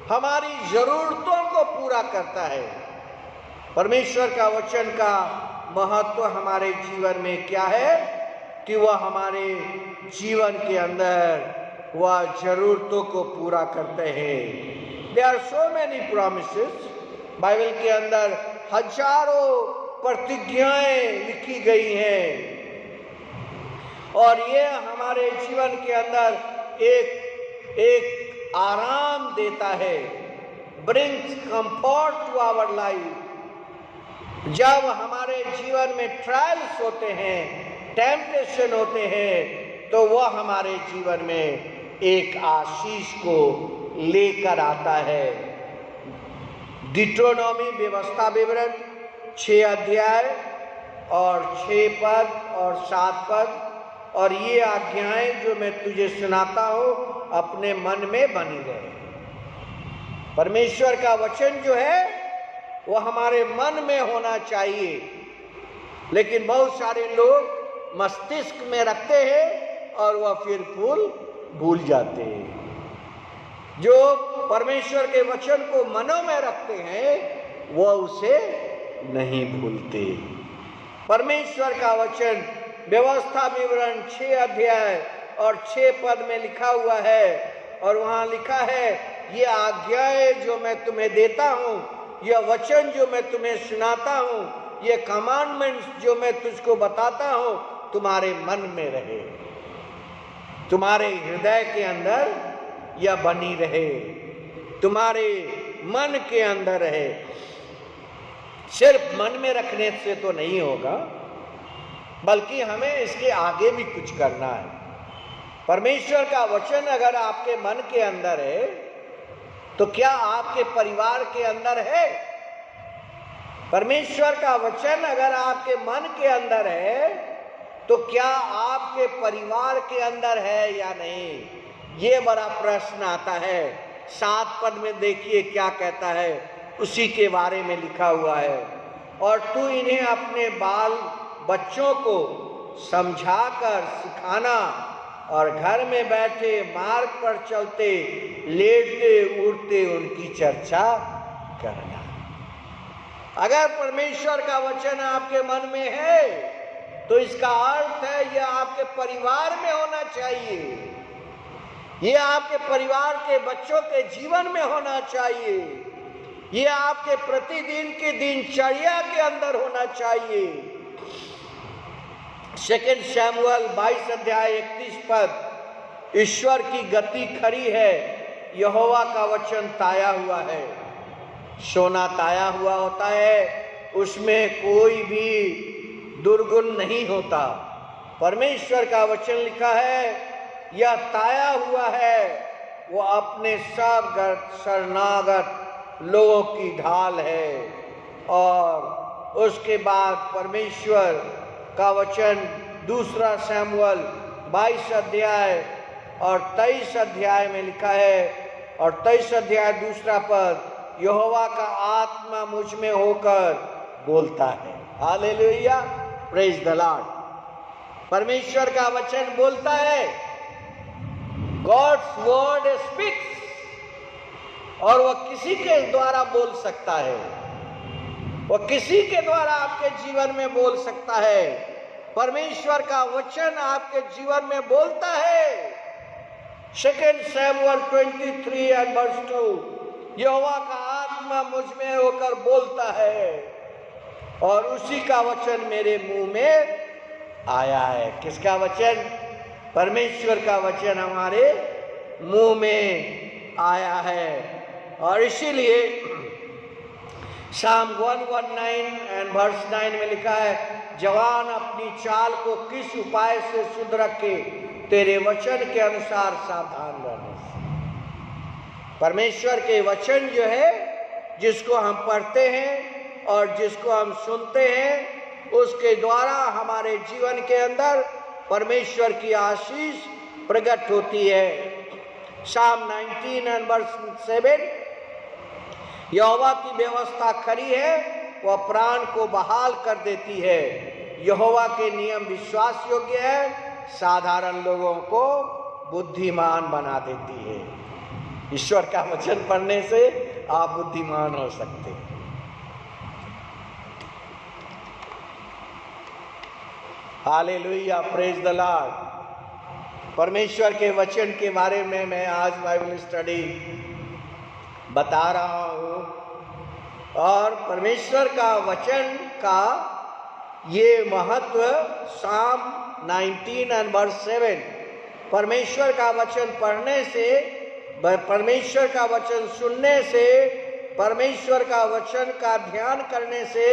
हमारी जरूरतों को पूरा करता है। परमेश्वर का वचन का महत्व हमारे जीवन में क्या है कि वह हमारे जीवन के अंदर वह जरूरतों को पूरा करते हैं। There are so many promises. Bible के अंदर हजारों प्रतिज्ञाएं लिखी गई हैं और ये हमारे जीवन के अंदर एक आराम देता है, brings comfort to our life. जब हमारे जीवन में ट्रायल्स होते हैं, टेम्पटेशन होते हैं, तो वह हमारे जीवन में एक आशीष को लेकर आता है। डिट्रोनॉमी व्यवस्था विवरण 6 अध्याय और 6 पद और 7 पद, और ये आज्ञाएं जो मैं तुझे सुनाता हूं अपने मन में बनी रहे। परमेश्वर का वचन जो है वो हमारे मन में होना चाहिए, लेकिन बहुत सारे लोग मस्तिष्क में रखते हैं और वह फिर भूल जाते हैं। जो परमेश्वर के वचन को मनों में रखते हैं वह उसे नहीं भूलते। परमेश्वर का वचन व्यवस्था विवरण 6 अध्याय और 6 पद में लिखा हुआ है और वहां लिखा है ये आज्ञाएं जो मैं तुम्हें देता हूं, यह वचन जो मैं तुम्हें सुनाता हूं, ये कमांडमेंट्स जो मैं तुझको बताता हूं तुम्हारे मन में रहे, तुम्हारे हृदय के अंदर यह बनी रहे, तुम्हारे मन के अंदर रहे। सिर्फ मन में रखने से तो नहीं होगा, बल्कि हमें इसके आगे भी कुछ करना है। परमेश्वर का वचन अगर आपके मन के अंदर है तो क्या आपके परिवार के अंदर है? परमेश्वर का वचन अगर आपके मन के अंदर है तो क्या आपके परिवार के अंदर है या नहीं? ये बड़ा प्रश्न आता है। 7 पद में देखिए क्या कहता है, उसी के बारे में लिखा हुआ है। और तू इन्हें अपने बाल बच्चों को समझाकर सिखाना और घर में बैठे मार्ग पर चलते लेटते उड़ते उनकी चर्चा करना। अगर परमेश्वर का वचन आपके मन में है तो इसका अर्थ है यह आपके परिवार में होना चाहिए, यह आपके परिवार के बच्चों के जीवन में होना चाहिए, यह आपके प्रतिदिन की दिनचर्या के अंदर होना चाहिए। 2 शमूएल 22 अध्याय 31 पद, ईश्वर की गति खड़ी है, यहोवा का वचन ताया हुआ है। सोना ताया हुआ होता है उसमें कोई भी दुर्गुण नहीं होता। परमेश्वर का वचन लिखा है, यह ताया हुआ है, वो अपने सब शरणागत लोगों की ढाल है। और उसके बाद परमेश्वर का वचन दूसरा शमूएल 22 अध्याय और 23 अध्याय में लिखा है, और 23 अध्याय दूसरा पद, यहोवा का आत्मा मुझ में होकर बोलता है। Hallelujah, praise the Lord. परमेश्वर का वचन बोलता है, गॉड्स वर्ड स्पीक्स, और वह किसी के द्वारा बोल सकता है, वह किसी के द्वारा आपके जीवन में बोल सकता है। परमेश्वर का वचन आपके जीवन में बोलता है। 2 शमूएल 23 and verse 2, यहोवा का आत्मा मुझ में होकर बोलता है और उसी का वचन मेरे मुंह में आया है। किसका वचन? परमेश्वर का वचन हमारे मुंह में आया है। और इसीलिए Psalm 119 and verse 9 में लिखा है, जवान अपनी चाल को किस उपाय से शुद्ध रखे, तेरे वचन के अनुसार सावधान रहने से। परमेश्वर के वचन जो है, जिसको हम पढ़ते हैं और जिसको हम सुनते हैं, उसके द्वारा हमारे जीवन के अंदर परमेश्वर की आशीष प्रकट होती है। Psalm 19 and verse 7, यहोवा की व्यवस्था खरी है, वह प्राण को बहाल कर देती है। यहोवा के नियम विश्वास योग्य है, साधारण लोगों को बुद्धिमान बना देती है। ईश्वर का वचन पढ़ने से आप बुद्धिमान हो सकते हैं। Hallelujah, praise the Lord. परमेश्वर के वचन के बारे में मैं आज बाइबल स्टडी बता रहा हूँ, और परमेश्वर का वचन का ये महत्व Psalm 19 and verse 7, परमेश्वर का वचन पढ़ने से, परमेश्वर का वचन सुनने से, परमेश्वर का वचन का ध्यान करने से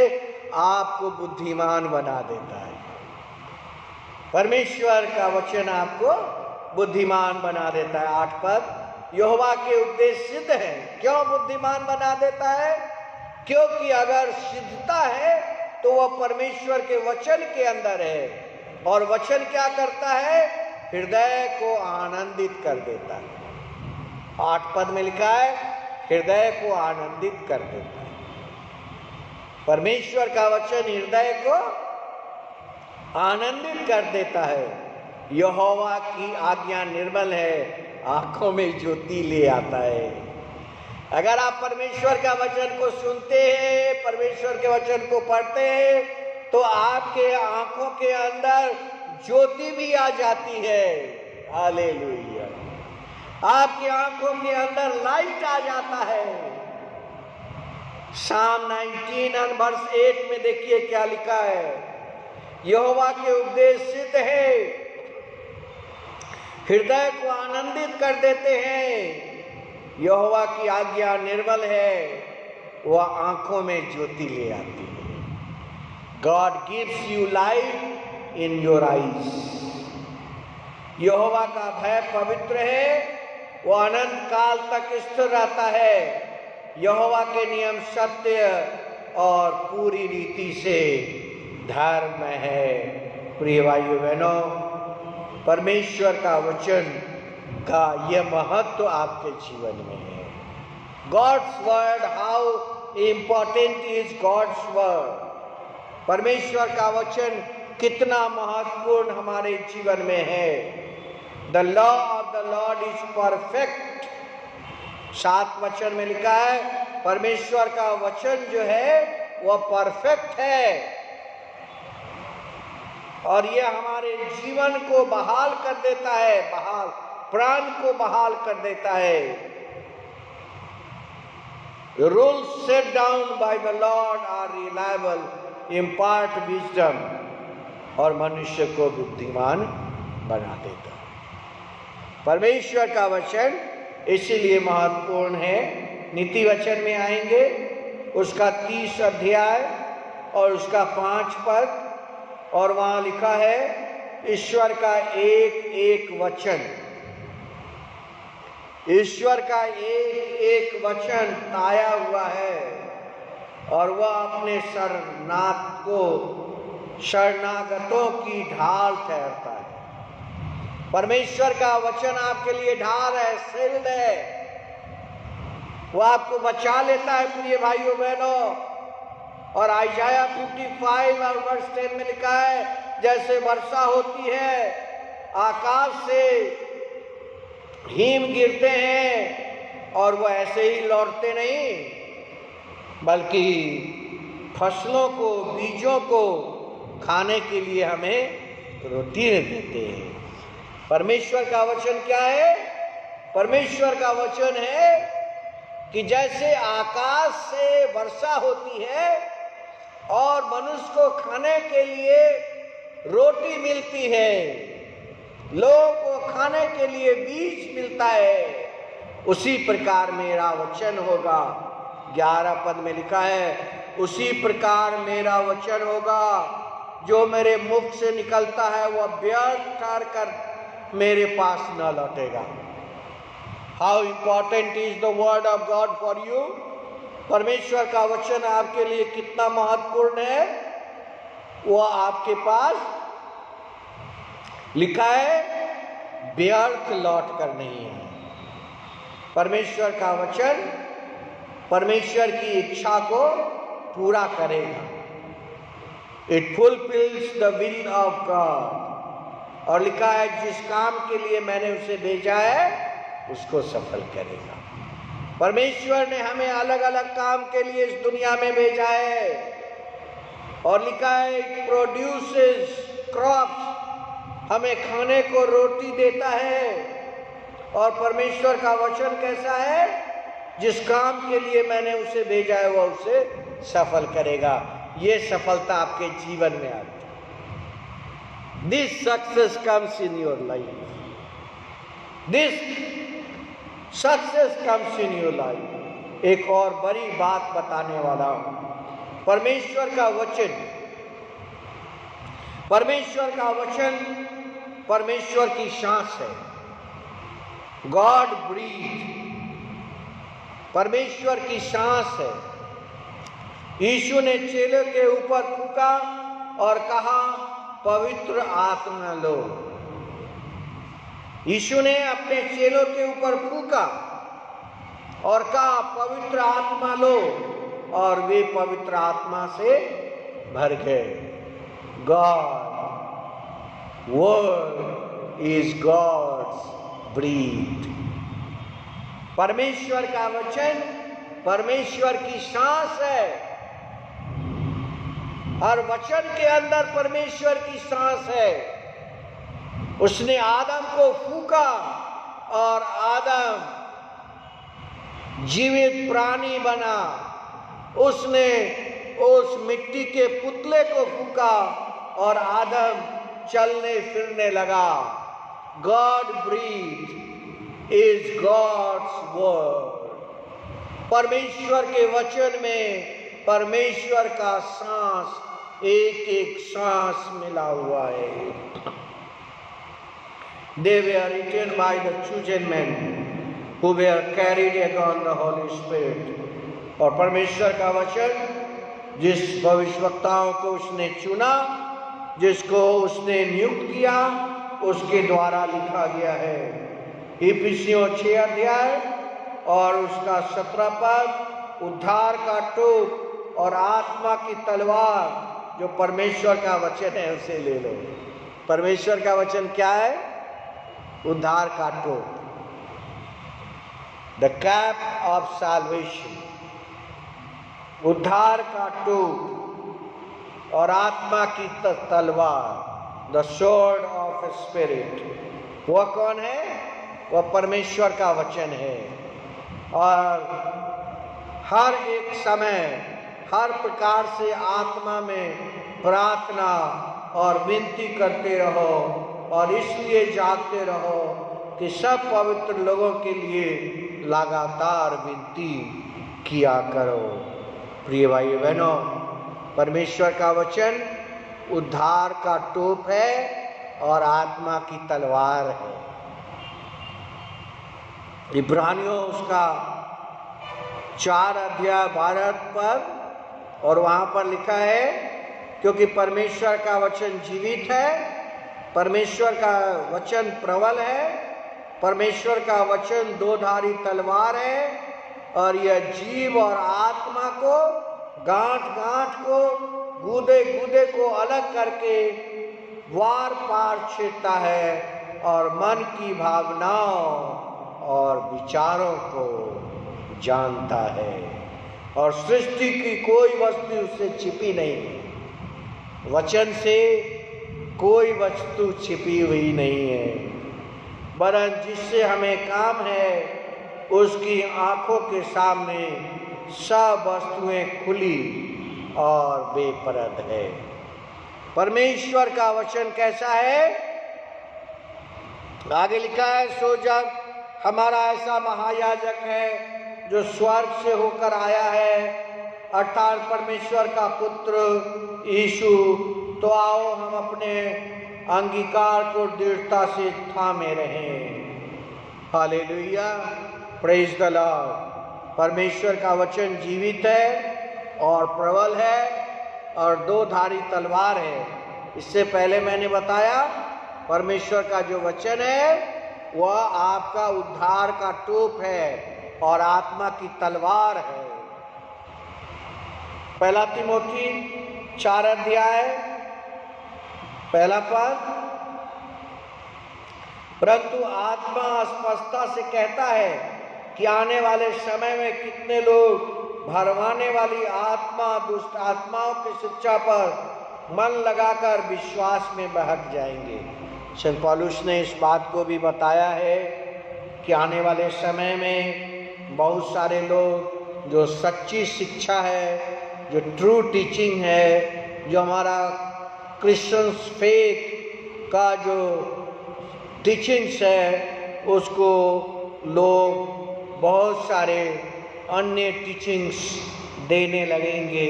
आपको बुद्धिमान बना देता है। परमेश्वर का वचन आपको बुद्धिमान बना देता है। 8 पद, यहोवा के उपदेश सिद्ध है। क्यों बुद्धिमान बना देता है? क्योंकि अगर सिद्धता है तो वह परमेश्वर के वचन के अंदर है, और वचन क्या करता है? हृदय को आनंदित कर देता है। 8 पद में लिखा है, हृदय को आनंदित कर देता है। परमेश्वर का वचन हृदय को आनंदित कर देता है। यहोवा की आज्ञा निर्मल है, आंखों में ज्योति ले आता है। अगर आप परमेश्वर का वचन को सुनते हैं, परमेश्वर के वचन को पढ़ते हैं, तो आपके आंखों के अंदर ज्योति भी आ जाती है। हालेलुया, आपकी आंखों के अंदर लाइट आ जाता है। Psalm 19 और वर्ष 8 में देखिए क्या लिखा है, यहोवा के उपदेश सिद्ध है, हृदय को आनंदित कर देते हैं। यहोवा की आज्ञा निर्मल है, वह आंखों में ज्योति ले आती है। God gives you light in your eyes। यहोवा का भय पवित्र है, वह अनंत काल तक स्थिर रहता है। यहोवा के नियम सत्य और पूरी रीति से धर्म है। प्रिय भाइयों बहनों, परमेश्वर का वचन का यह महत्व आपके जीवन में है। God's word, how important is God's word. परमेश्वर का वचन कितना महत्वपूर्ण हमारे जीवन में है। The law of the Lord is perfect. 7 वचन में लिखा है, परमेश्वर का वचन जो है वह परफेक्ट है, और यह हमारे जीवन को बहाल कर देता है, प्राण को बहाल कर देता है। Rules set down by the Lord are reliable, impart wisdom, और मनुष्य को बुद्धिमान बना देता है। परमेश्वर का वचन इसीलिए महत्वपूर्ण है। नीति वचन में आएंगे, उसका 30 अध्याय और उसका 5 पद, और वहां लिखा है ईश्वर का एक एक वचन, ईश्वर का एक एक वचन ताया हुआ है और वह अपने शरणागतों की ढाल ठहरता है। परमेश्वर का वचन आपके लिए ढाल है, शील्ड है, वो आपको बचा लेता है प्रिय भाइयों बहनों। और आइजाया 55 और वर्ष 10 में लिखा है, जैसे वर्षा होती है, आकाश से हिम गिरते हैं और वो ऐसे ही लौटते नहीं, बल्कि फसलों को, बीजों को खाने के लिए हमें रोटी देते हैं। परमेश्वर का वचन क्या है? परमेश्वर का वचन है कि जैसे आकाश से वर्षा होती है और मनुष्य को खाने के लिए रोटी मिलती है, लोगों को खाने के लिए बीज मिलता है, उसी प्रकार मेरा वचन होगा। 11 पद में लिखा है, उसी प्रकार मेरा वचन होगा, जो मेरे मुख से निकलता है वह व्यर्थ ठहरकर मेरे पास न लौटेगा। How important is the word of God for you? परमेश्वर का वचन आपके लिए कितना महत्वपूर्ण है, वह आपके पास लिखा है, व्यर्थ लौट कर नहीं है। परमेश्वर का वचन परमेश्वर की इच्छा को पूरा करेगा। It fulfils the will of God. और लिखा है, जिस काम के लिए मैंने उसे भेजा है उसको सफल करेगा। परमेश्वर ने हमें अलग अलग काम के लिए इस दुनिया में भेजा है, और लिखा है, इट प्रोड्यूसेस क्रॉप्स, हमें खाने को रोटी देता है। और परमेश्वर का वचन कैसा है? जिस काम के लिए मैंने उसे भेजा है वह उसे सफल करेगा। ये सफलता आपके जीवन में आती है। This success comes in your life, this success comes in your life. एक और बड़ी बात बताने वाला हूं, परमेश्वर का वचन, परमेश्वर का वचन परमेश्वर की सांस है। गॉड ब्रीथ, परमेश्वर की सांस है। यीशु ने चेलों के ऊपर फूंका और कहा, पवित्र आत्मा लो। यीशु ने अपने चेलों के ऊपर फूंका और कहा, पवित्र आत्मा लो, और वे पवित्र आत्मा से भर गए। God word is God's breath. परमेश्वर का वचन परमेश्वर की सांस है। हर वचन के अंदर परमेश्वर की सांस है। उसने आदम को फूंका और आदम जीवित प्राणी बना। उसने उस मिट्टी के पुतले को फूंका और आदम चलने फिरने लगा। God breath is God's word. परमेश्वर के वचन में परमेश्वर का सांस, एक एक सांस मिला हुआ है। They were written by the chosen men who were carried upon the Holy Spirit। और परमेश्वर का वचन जिस भविष्यवक्ताओं को उसने चुना, जिसको उसने नियुक्त किया, उसके द्वारा लिखा गया है। इफिसियों 6 अध्याय और उसका 17 पद, उद्धार का टोप और आत्मा की तलवार जो परमेश्वर का वचन है उसे ले लो। परमेश्वर का वचन क्या है? उद्धार का टोप, द कैप ऑफ सैल्वेशन, उद्धार का टोप और आत्मा की तलवार, द स्वॉर्ड ऑफ स्पिरिट। वह कौन है? वह परमेश्वर का वचन है। और हर एक समय, हर प्रकार से आत्मा में प्रार्थना और विनती करते रहो, और इसलिए जागते रहो कि सब पवित्र लोगों के लिए लगातार विनती किया करो। प्रिय भाई बहनों, परमेश्वर का वचन उद्धार का टोप है और आत्मा की तलवार है। इब्रानियों उसका 4 अध्याय 12 पर, और वहां पर लिखा है, क्योंकि परमेश्वर का वचन जीवित है, परमेश्वर का वचन प्रबल है, परमेश्वर का वचन दो-धारी तलवार है, और यह जीव और आत्मा को, गांठ गांठ को, गूदे गूदे को अलग करके वार पार छेड़ता है और मन की भावनाओं और विचारों को जानता है। और सृष्टि की कोई वस्तु उससे छिपी नहीं। वचन से कोई वस्तु छिपी हुई नहीं है, वरन जिससे हमें काम है उसकी आंखों के सामने सब वस्तुएं खुली और बेपरद है। परमेश्वर का वचन कैसा है? आगे लिखा है, सो जब हमारा ऐसा महायाजक है जो स्वर्ग से होकर आया है, अर्थात परमेश्वर का पुत्र यीशु, तो आओ हम अपने अंगीकार को दृढ़ता से थामे रहें। Hallelujah, praise the Lord. परमेश्वर का वचन जीवित है और प्रबल है और दो-धारी तलवार है। इससे पहले मैंने बताया, परमेश्वर का जो वचन है वह आपका उद्धार का टोप है और आत्मा की तलवार है। पहला तिमोथी 4 अध्याय 1 पद, परंतु आत्मा स्पष्टता से कहता है कि आने वाले समय में कितने लोग भरमाने वाली आत्मा, दुष्ट आत्माओं की शिक्षा पर मन लगाकर विश्वास में बहक जाएंगे। संत पौलुस ने इस बात को भी बताया है कि आने वाले समय में बहुत सारे लोग जो सच्ची शिक्षा है, जो ट्रू टीचिंग है, जो हमारा क्रिश्चियन फेथ का जो टीचिंग्स है, उसको लोग बहुत सारे अन्य टीचिंग्स देने लगेंगे।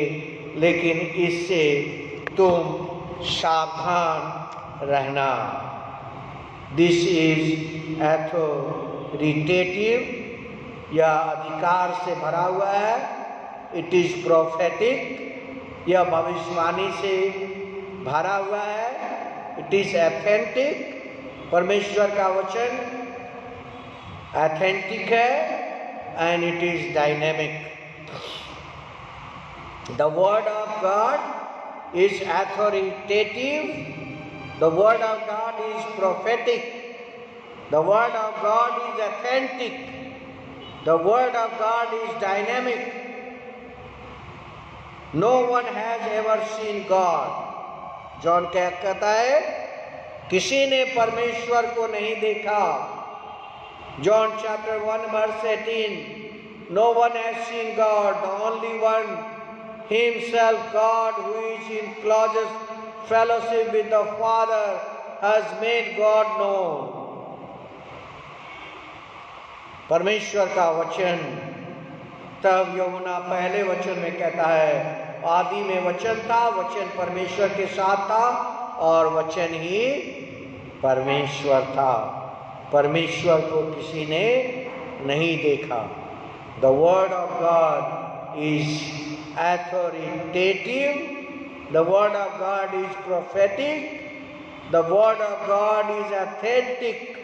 लेकिन इससे तुम सावधान रहना। दिस इज अथॉरिटेटिव, यह अधिकार से भरा हुआ है। इट इज प्रोफेटिक, यह भविष्यवाणी से भरा हुआ है। इट इज ऑथेंटिक, परमेश्वर का वचन ऑथेंटिक है, and it is dynamic. The word of God is authoritative. The word of God is prophetic. The word of God is authentic. The word of God is dynamic. No one has ever seen God. John क्या कहता है? किसी ने परमेश्वर को नहीं देखा। John chapter 1 verse 18, no one has seen God, the only one himself, God, who is in closest fellowship with the Father, has made God known. परमेश्वर का वचन, तब यूहन्ना पहले वचन में कहता है, आदि में वचन था, वचन परमेश्वर के साथ था और वचन ही परमेश्वर था। परमेश्वर को किसी ने नहीं देखा। The word of God is authoritative, the word of God is prophetic, the word of God is authentic,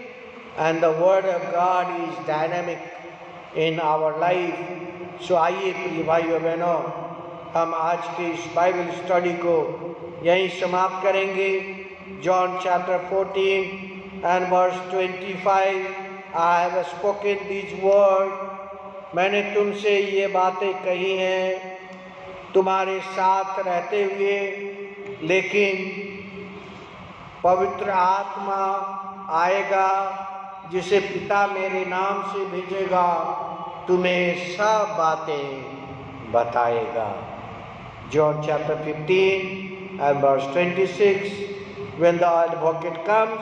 and the word of God is dynamic in our life. So आइए प्रिय भाइयों बहनों, हम आज के इस बाइबल स्टडी को यहीं समाप्त करेंगे। John chapter 14 and verse 25, I have spoken these words, मैंने तुमसे ये बातें कही हैं तुम्हारे साथ रहते हुए, लेकिन पवित्र आत्मा आएगा जिसे पिता मेरे नाम से भेजेगा, तुम्हें सब बातें बताएगा। John chapter 15 and verse 26, when the advocate comes,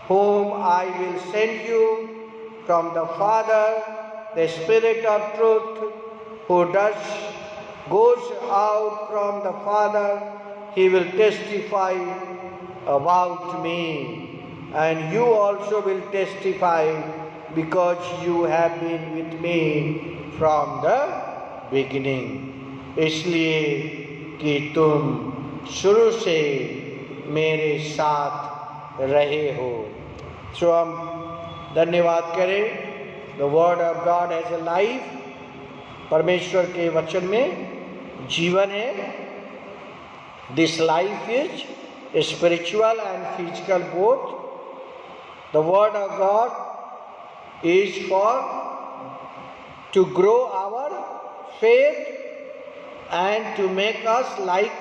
whom I will send you from the Father, the Spirit of truth, who does goes out from the Father, he will testify about me. And you also will testify because you have been with me from the beginning. इसलिए कि तुम शुरू से मेरे साथ रहे हो। सो हम धन्यवाद करें। The word of God has a life. परमेश्वर के वचन में जीवन है। This life is spiritual and physical both. The word of God is for to grow our faith and to make us like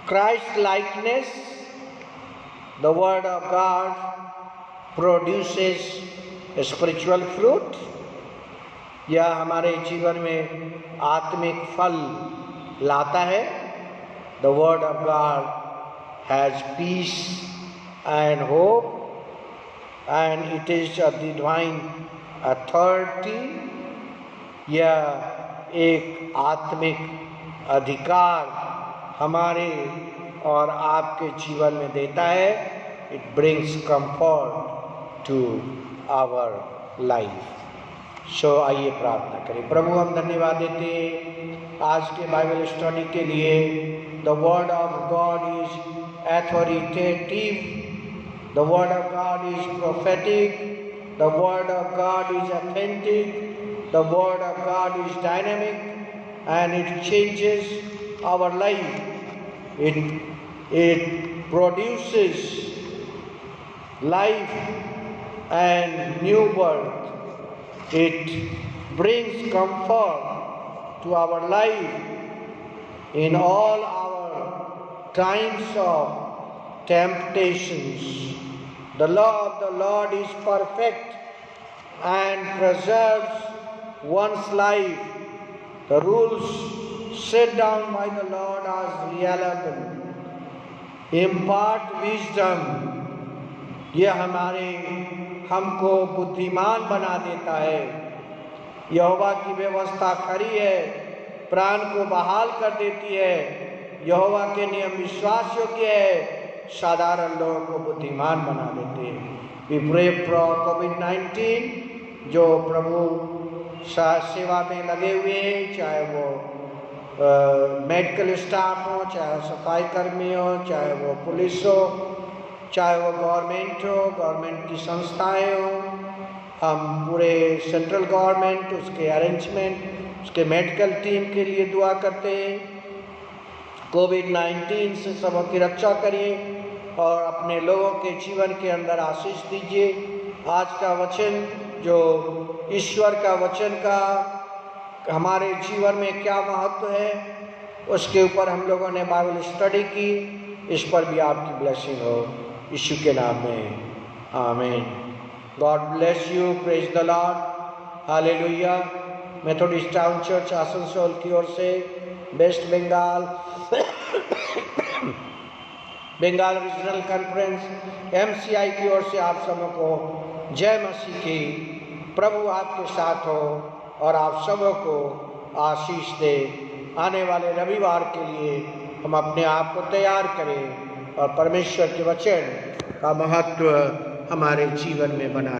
Christ likeness. The word of God produces spiritual fruit. यह हमारे जीवन में आत्मिक फल लाता है। The word of God has peace and hope, and it is a divine authority. यह एक आत्मिक अधिकार हमारे और आपके जीवन में देता है। It brings comfort to our life. सो आइए प्रार्थना करें। प्रभु हम धन्यवाद देते हैं आज के बाइबल स्टडी के लिए। The word of God is authoritative, the word of God is prophetic, the word of God is authentic, the word of God is dynamic and it changes our life. It produces life and new birth. It brings comfort to our life in all our times of temptations. The law of the Lord is perfect and preserves one's life. The rules set down by the Lord are reliable. Impart wisdom. यह हमको बुद्धिमान बना देता है। यहोवा की व्यवस्था खरी है, प्राण को बहाल कर देती है। यहोवा के नियम विश्वास योग्य है, साधारण लोगों को बुद्धिमान बना देते हैं। वी प्रे फॉर कोविड-19 जो प्रभु सेवा में लगे हुए हैं, चाहे वो मेडिकल स्टाफ हो, चाहे सफाई कर्मी हो, चाहे वो पुलिस हो, चाहे वो गवर्नमेंट हो, गवर्नमेंट की संस्थाएं हो। हम पूरे सेंट्रल गवर्नमेंट, उसके अरेंजमेंट, उसके मेडिकल टीम के लिए दुआ करते हैं। कोविड-19 से सबों की रक्षा करिए और अपने लोगों के जीवन के अंदर आशीष दीजिए। आज का वचन जो ईश्वर का वचन का हमारे जीवन में क्या महत्व है, उसके ऊपर हम लोगों ने बाइबल स्टडी की। इस पर भी आपकी ब्लेसिंग हो, यीशु के नाम में आमीन। God bless you, praise the Lord, hallelujah. Methodist town church Asansol की ओर से West Bengal Bengal regional conference MCI की ओर से आप सबों को जय मसीह की। प्रभु आपके साथ हो और आप सबों को आशीष दे। आने वाले रविवार के लिए हम अपने आप को तैयार करें और परमेश्वर के वचन का महत्व हमारे जीवन में बनाएं।